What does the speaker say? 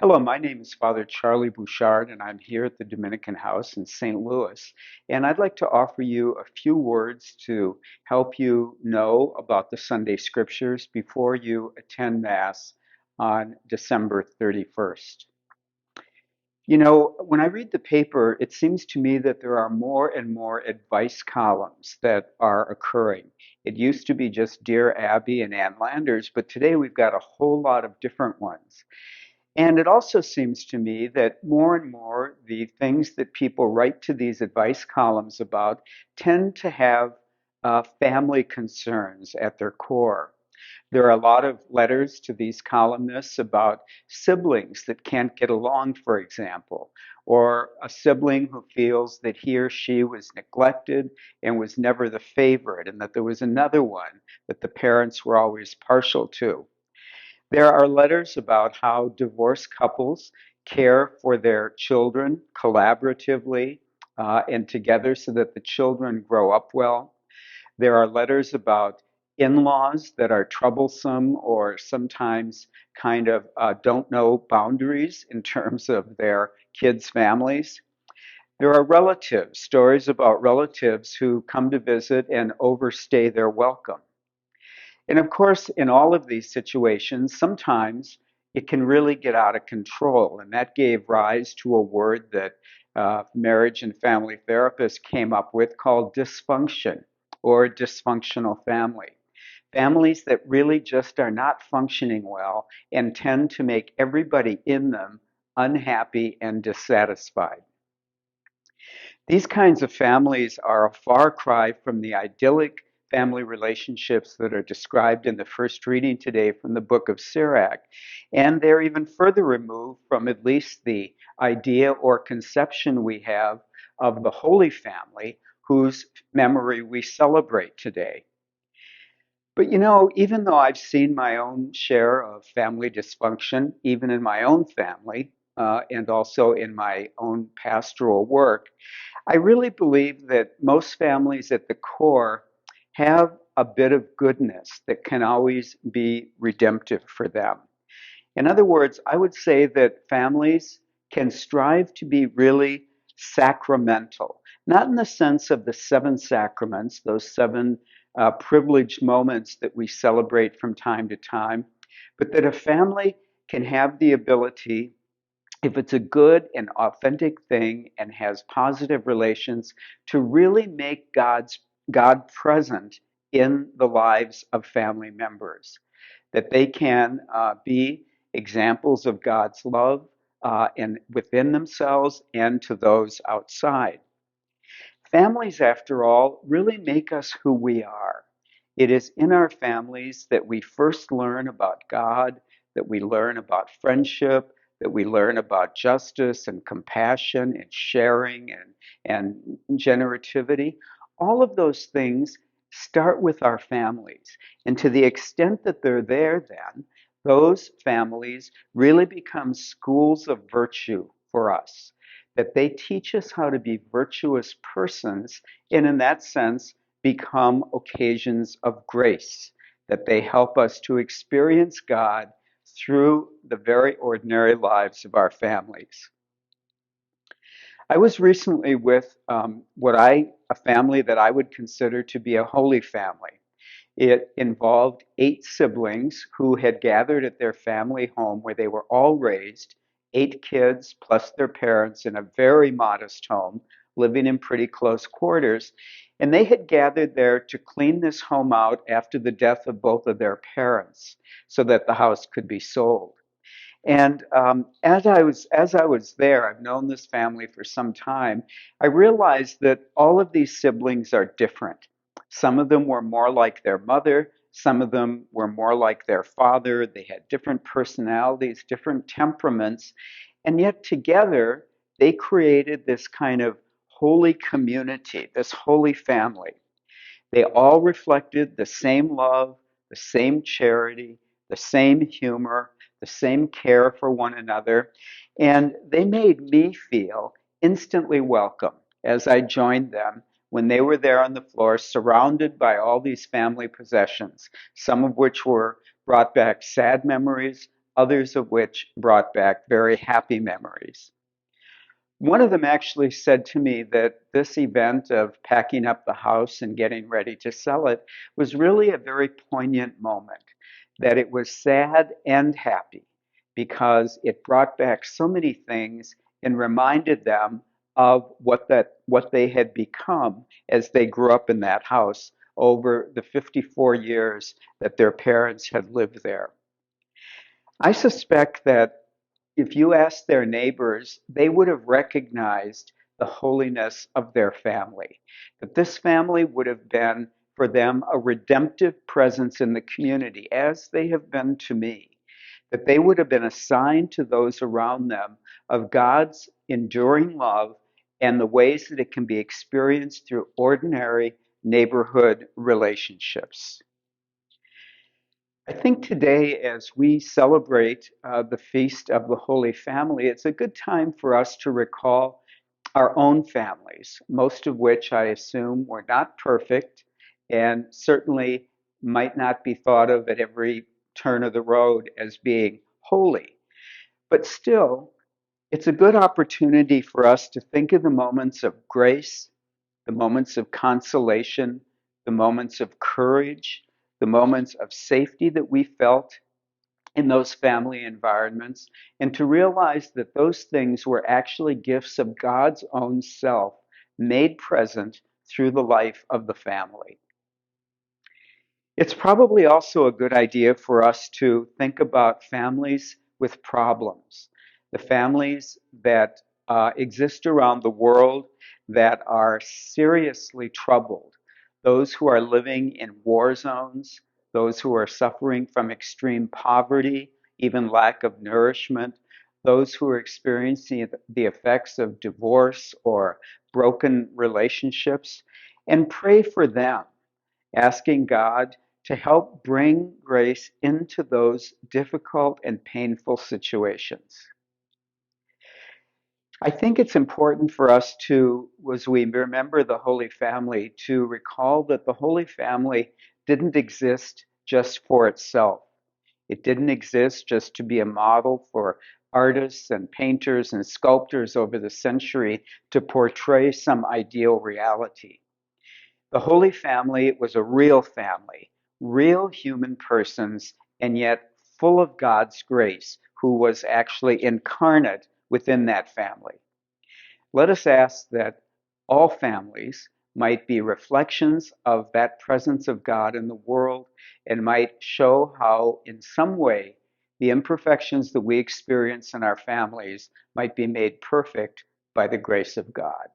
Hello, my name is Father Charlie Bouchard, and I'm here at the Dominican House in St. Louis. And I'd like to offer you a few words to help you know about the Sunday Scriptures before you attend Mass on December 31st. You know, when I read the paper, it seems to me that there are more and more advice columns that are occurring. It used to be just Dear Abby and Ann Landers, but today we've got a whole lot of different ones. And it also seems to me that more and more the things that people write to these advice columns about tend to have family concerns at their core. There are a lot of letters to these columnists about siblings that can't get along, for example, or a sibling who feels that he or she was neglected and was never the favorite, and that there was another one that the parents were always partial to. There are letters about how divorced couples care for their children collaboratively and together so that the children grow up well. There are letters about in laws that are troublesome or sometimes kind of don't know boundaries in terms of their kids' families. There are relatives, stories about relatives who come to visit and overstay their welcome. And of course, in all of these situations, sometimes it can really get out of control. And that gave rise to a word that marriage and family therapists came up with called dysfunction or dysfunctional family. Families that really just are not functioning well and tend to make everybody in them unhappy and dissatisfied. These kinds of families are a far cry from the idyllic family relationships that are described in the first reading today from the book of Sirach. And they're even further removed from at least the idea or conception we have of the Holy Family, whose memory we celebrate today. But you know, even though I've seen my own share of family dysfunction, even in my own family, and also in my own pastoral work, I really believe that most families at the core have a bit of goodness that can always be redemptive for them. In other words, I would say that families can strive to be really sacramental, not in the sense of the seven sacraments, those seven privileged moments that we celebrate from time to time, but that a family can have the ability, if it's a good and authentic thing and has positive relations, to really make God present in the lives of family members, that they can be examples of God's love and within themselves and to those outside. Families, after all, really make us who we are. It is in our families that we first learn about God, that we learn about friendship, that we learn about justice and compassion and sharing and generativity. All of those things start with our families. And to the extent that they're there, then, those families really become schools of virtue for us, that they teach us how to be virtuous persons, and in that sense, become occasions of grace, that they help us to experience God through the very ordinary lives of our families. I was recently with a family that I would consider to be a holy family. It involved 8 siblings who had gathered at their family home where they were all raised, 8 kids plus their parents in a very modest home, living in pretty close quarters. And they had gathered there to clean this home out after the death of both of their parents so that the house could be sold. And as I was there, I've known this family for some time. I realized that all of these siblings are different. Some of them were more like their mother. Some of them were more like their father. They had different personalities, different temperaments, and yet together they created this kind of holy community, this holy family. They all reflected the same love, the same charity, the same humor, the same care for one another. And they made me feel instantly welcome as I joined them when they were there on the floor, surrounded by all these family possessions, some of which were brought back sad memories, others of which brought back very happy memories. One of them actually said to me that this event of packing up the house and getting ready to sell it was really a very poignant moment, that it was sad and happy because it brought back so many things and reminded them of what they had become as they grew up in that house over the 54 years that their parents had lived there. I suspect that if you asked their neighbors, they would have recognized the holiness of their family. That this family would have been for them a redemptive presence in the community, as they have been to me. That they would have been a sign to those around them of God's enduring love and the ways that it can be experienced through ordinary neighborhood relationships. I think today, as we celebrate the Feast of the Holy Family, it's a good time for us to recall our own families, most of which I assume were not perfect and certainly might not be thought of at every turn of the road as being holy. But still, it's a good opportunity for us to think of the moments of grace, the moments of consolation, the moments of courage, the moments of safety that we felt in those family environments, and to realize that those things were actually gifts of God's own self made present through the life of the family. It's probably also a good idea for us to think about families with problems, the families that exist around the world that are seriously troubled, those who are living in war zones, those who are suffering from extreme poverty, even lack of nourishment, those who are experiencing the effects of divorce or broken relationships, and pray for them, asking God to help bring grace into those difficult and painful situations. I think it's important for us to, as we remember the Holy Family, to recall that the Holy Family didn't exist just for itself. It didn't exist just to be a model for artists and painters and sculptors over the century to portray some ideal reality. The Holy Family was a real family, real human persons, and yet full of God's grace, who was actually incarnate within that family. Let us ask that all families might be reflections of that presence of God in the world and might show how, in some way, the imperfections that we experience in our families might be made perfect by the grace of God.